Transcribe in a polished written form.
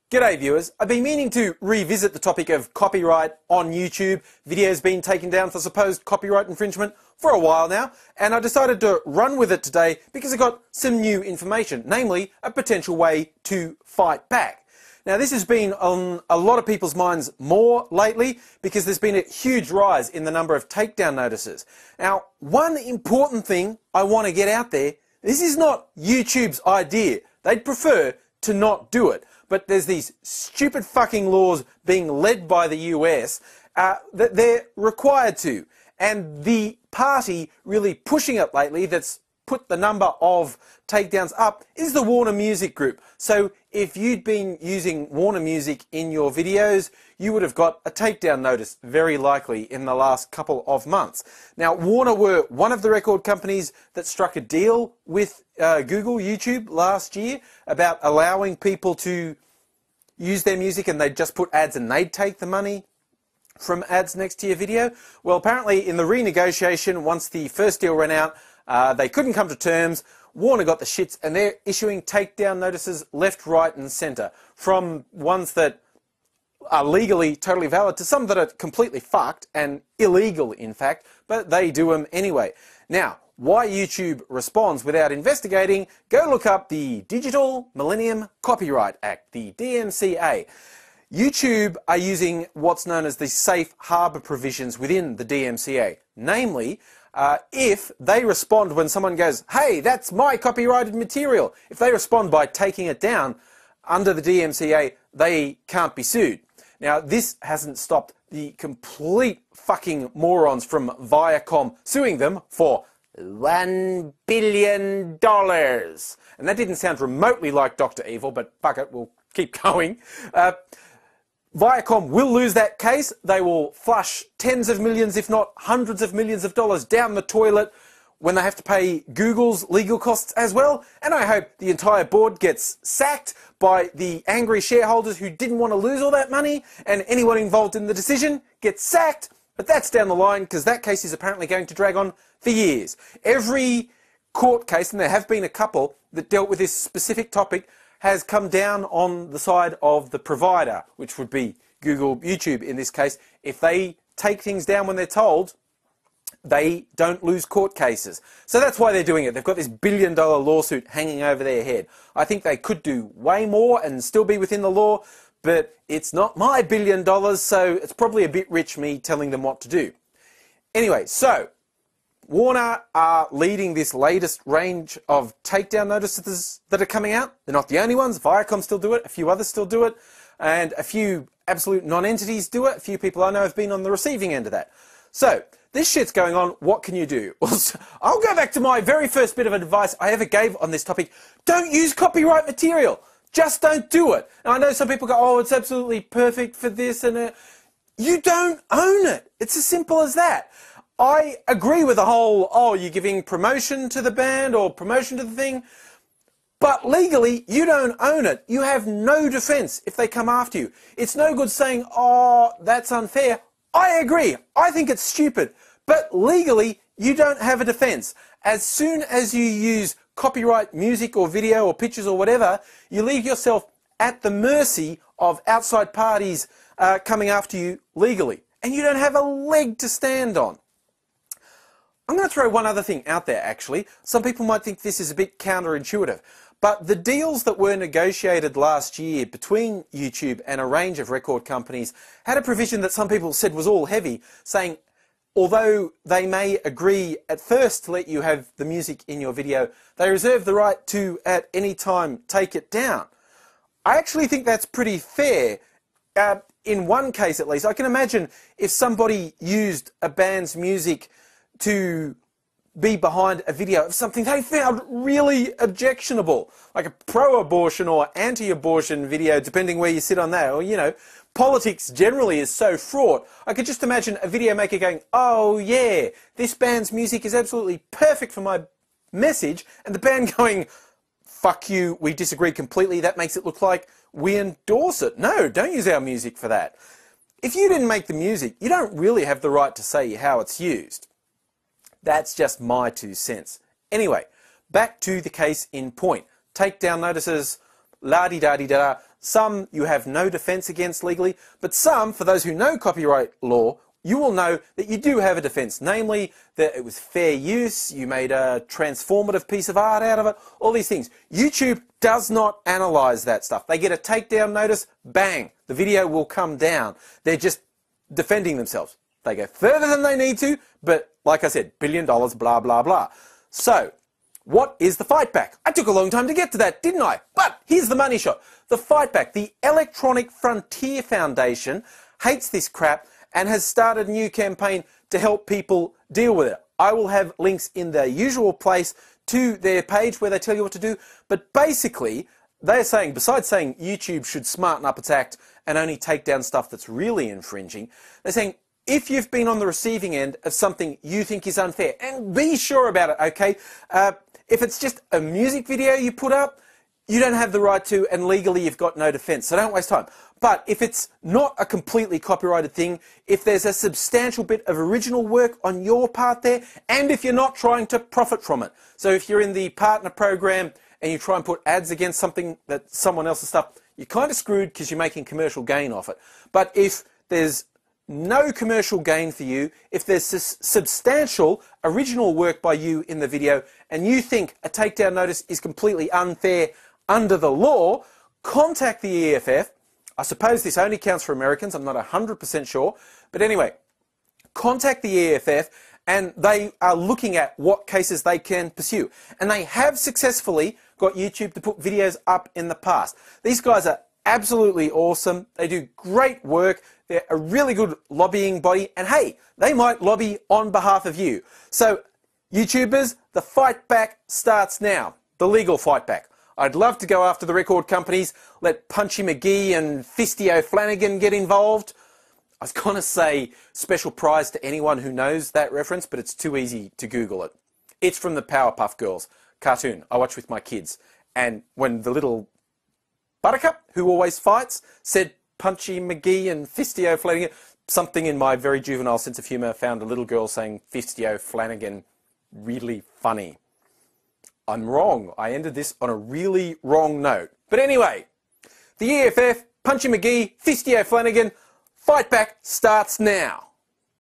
G'day viewers, I've been meaning to revisit the topic of copyright on YouTube, videos being taken down for supposed copyright infringement for a while now, and I decided to run with it today because I got some new information, namely a potential way to fight back. Now this has been on a lot of people's minds more lately because there's been a huge rise in the number of takedown notices. Now one important thing I want to get out there, this is not YouTube's idea. They'd prefer to not do it. But there's these stupid fucking laws being led by the US that they're required to. And the party really pushing it lately that's put the number of takedowns up is the Warner Music Group. So if you'd been using Warner Music in your videos, you would have got a takedown notice very likely in the last couple of months. Now Warner were one of the record companies that struck a deal with Google, YouTube last year about allowing people to use their music and they'd just put ads and they'd take the money from ads next to your video. Well, apparently in the renegotiation, once the first deal ran out, they couldn't come to terms. Warner got the shits and they're issuing takedown notices left, right and centre, from ones that are legally totally valid to some that are completely fucked and illegal in fact, but they do them anyway. Now, why YouTube responds without investigating, go look up the Digital Millennium Copyright Act, the DMCA. YouTube are using what's known as the safe harbour provisions within the DMCA. Namely, if they respond when someone goes, hey, that's my copyrighted material, if they respond by taking it down under the DMCA, they can't be sued. Now, this hasn't stopped the complete fucking morons from Viacom suing them for $1 billion. And that didn't sound remotely like Dr. Evil, but fuck it, we'll keep going. Viacom will lose that case. They will flush tens of millions, if not hundreds of millions of dollars down the toilet when they have to pay Google's legal costs as well. And I hope the entire board gets sacked by the angry shareholders who didn't want to lose all that money, and anyone involved in the decision gets sacked. But that's down the line because that case is apparently going to drag on for years. Every court case, and there have been a couple that dealt with this specific topic, has come down on the side of the provider, which would be Google, YouTube in this case. If they take things down when they're told, they don't lose court cases. So that's why they're doing it. They've got this $1 billion lawsuit hanging over their head. I think they could do way more and still be within the law, but it's not my $1 billion, so it's probably a bit rich me telling them what to do. Anyway, so Warner are leading this latest range of takedown notices that are coming out. They're not the only ones. Viacom still do it. A few others still do it. And a few absolute non-entities do it. A few people I know have been on the receiving end of that. So this shit's going on. What can you do? I'll go back to my very first bit of advice I ever gave on this topic. Don't use copyright material. Just don't do it. And I know some people go, oh, it's absolutely perfect for this and you don't own it. It's as simple as that. I agree with the whole, oh, you're giving promotion to the band or promotion to the thing, but legally you don't own it. You have no defense if they come after you. It's no good saying, oh, that's unfair. I agree. I think it's stupid. But legally, you don't have a defense. As soon as you use copyright music or video or pictures or whatever, you leave yourself at the mercy of outside parties coming after you legally. And you don't have a leg to stand on. I'm going to throw one other thing out there actually. Some people might think this is a bit counterintuitive, but the deals that were negotiated last year between YouTube and a range of record companies had a provision that some people said was all heavy, saying although they may agree at first to let you have the music in your video, they reserve the right to at any time take it down. I actually think that's pretty fair. In one case at least, I can imagine if somebody used a band's music to be behind a video of something they found really objectionable, like a pro-abortion or anti-abortion video, depending where you sit on that, or, you know, politics generally is so fraught. I could just imagine a video maker going, oh yeah, this band's music is absolutely perfect for my message, and the band going, fuck you, we disagree completely, that makes it look like we endorse it. No, don't use our music for that. If you didn't make the music, you don't really have the right to say how it's used. That's just my 2 cents. Anyway, back to the case in point. Takedown notices, la-di-da-di-da, some you have no defense against legally, but some, for those who know copyright law, you will know that you do have a defense, namely that it was fair use, you made a transformative piece of art out of it, all these things. YouTube does not analyze that stuff. They get a takedown notice, bang, the video will come down. They're just defending themselves. They go further than they need to, but like I said, $1 billion, blah, blah, blah. So, what is the fight back? I took a long time to get to that, didn't I? But here's the money shot. The fight back. The Electronic Frontier Foundation hates this crap and has started a new campaign to help people deal with it. I will have links in the usual place to their page where they tell you what to do. But basically, they're saying, besides saying YouTube should smarten up its act and only take down stuff that's really infringing, they're saying, if you've been on the receiving end of something you think is unfair, and be sure about it, okay? If it's just a music video you put up, you don't have the right to, and legally you've got no defense, so don't waste time. But if it's not a completely copyrighted thing, if there's a substantial bit of original work on your part there, and if you're not trying to profit from it. So if you're in the partner program and you try and put ads against something that someone else's stuff, you're kind of screwed because you're making commercial gain off it. But if there's no commercial gain for you, if there's substantial original work by you in the video and you think a takedown notice is completely unfair under the law, contact the EFF. I suppose this only counts for Americans, I'm not 100% sure, but anyway, contact the EFF and they are looking at what cases they can pursue. And they have successfully got YouTube to put videos up in the past. These guys are absolutely awesome. They do great work. They're a really good lobbying body. And hey, they might lobby on behalf of you. So, YouTubers, the fight back starts now. The legal fight back. I'd love to go after the record companies, let Punchy McGee and Fisty O'Flanagan get involved. I was going to say special prize to anyone who knows that reference, but it's too easy to Google it. It's from the Powerpuff Girls cartoon I watch with my kids. And when the little Buttercup, who always fights, said Punchy McGee and Fisty O'Flanagan, something in my very juvenile sense of humour found a little girl saying Fisty O'Flanagan really funny. I'm wrong. I ended this on a really wrong note. But anyway, the EFF, Punchy McGee, Fisty O'Flanagan, fight back starts now.